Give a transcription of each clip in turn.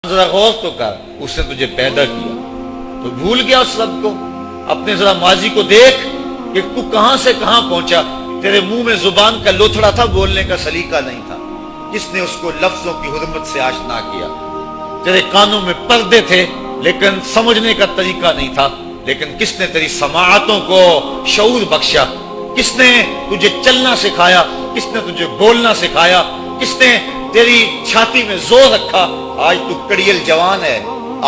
ذرا غور تو کر، اس نے تجھے پیدا کیا تو بھول گیا اس رب کو؟ اپنے ذرا ماضی کو دیکھ کہ تو کہاں سے کہاں پہنچا۔ تیرے منہ میں زبان کا لوتھڑا تھا، بولنے کا سلیقہ نہیں تھا۔ کس نے اس کو لفظوں کی حرمت سے آشنا کیا؟ تیرے کانوں میں پردے تھے لیکن سمجھنے کا طریقہ نہیں تھا، لیکن کس نے تیری سماعتوں کو شعور بخشا؟ کس نے تجھے چلنا سکھایا؟ کس نے تجھے بولنا سکھایا؟ کس نے تیری چھاتی میں زور رکھا؟ آج تو کڑیل جوان ہے،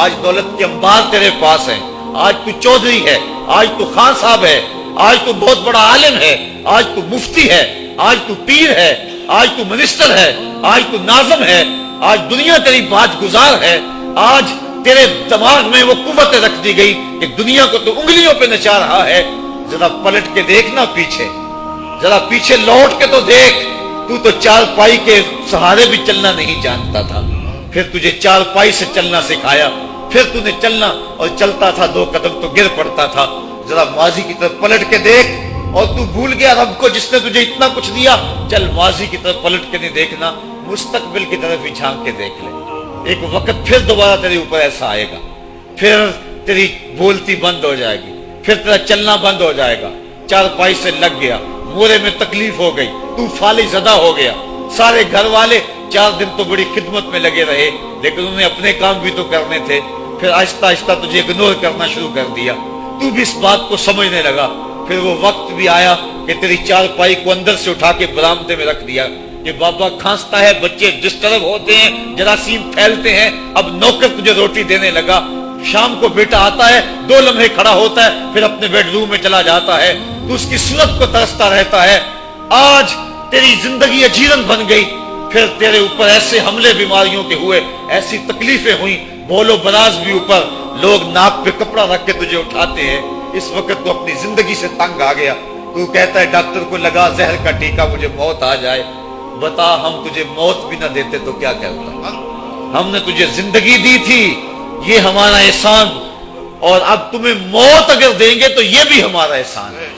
آج دولت کے انبار تیرے پاس ہیں، آج تو چودھری ہے، آج تو خان صاحب ہے، آج تو بہت بڑا عالم ہے، آج تو مفتی ہے، آج تو پیر ہے، آج تو منسٹر ہے، آج تو ناظم ہے، آج دنیا تیری باج گزار ہے۔ آج تیرے دماغ میں وہ قوت رکھ دی گئی کہ دنیا کو تو انگلیوں پہ نچا رہا ہے۔ ذرا پلٹ کے دیکھنا پیچھے، ذرا پیچھے لوٹ کے تو دیکھ، تو چار پائی کے سہارے بھی چلنا نہیں جانتا تھا، پھر تجھے چار پائی سے چلنا سکھایا، پھر تو نے چلنا، اور چلتا تھا دو قدم تو گر پڑتا تھا۔ ذرا ماضی کی طرف پلٹ کے دیکھ، اور تو بھول گیا رب کو جس نے تجھے اتنا کچھ دیا۔ چل ماضی کی طرف پلٹ کے نہیں دیکھنا، مستقبل کی طرف ہی جھانک کے دیکھ لے۔ ایک وقت پھر دوبارہ تیرے اوپر ایسا آئے گا، پھر تیری بولتی بند ہو جائے گی، پھر تیرا چلنا بند ہو جائے گا۔ چار پائی سے لگ گیا، مورے میں تکلیف ہو گئی، تو فالج زدہ ہو گیا۔ سارے گھر والے 4 دن تو بڑی خدمت میں لگے رہے، لیکن انہیں اپنے کام بھی تو کرنے تھے۔ پھر آہستہ آہستہ تجھے اگنور کرنا شروع کر دیا، تو بھی اس بات کو سمجھنے لگا۔ پھر وہ وقت بھی آیا کہ تیری چار پائی کو اندر سے اٹھا کے برآمدے میں رکھ دیا کہ بابا کھانستا ہے، بچے ڈسٹرب ہوتے ہیں، جراثیم پھیلتے ہیں۔ اب نوکر تجھے روٹی دینے لگا۔ شام کو بیٹا آتا ہے، 2 لمحے کھڑا ہوتا ہے، پھر اپنے بیڈ روم میں چلا جاتا ہے، تو اس کی صورت کو ترستا رہتا ہے۔ آج تیری زندگی اجیرن بن گئی، پھر تیرے اوپر ایسے حملے بیماریوں کے ہوئے، ایسی تکلیفیں ہوئیں، بول و براز بھی اوپر، لوگ ناک پہ کپڑا رکھ کے تجھے اٹھاتے ہیں۔ اس وقت تو اپنی زندگی سے تنگ آ گیا، تو کہتا ہے ڈاکٹر کو لگا زہر کا ٹیکہ، مجھے موت آ جائے۔ بتا ہم تجھے موت بھی نہ دیتے تو کیا کرتا؟ ہم نے تجھے زندگی دی تھی، یہ ہمارا احسان، اور اب تمہیں موت اگر دیں گے تو یہ بھی ہمارا احسان ہے۔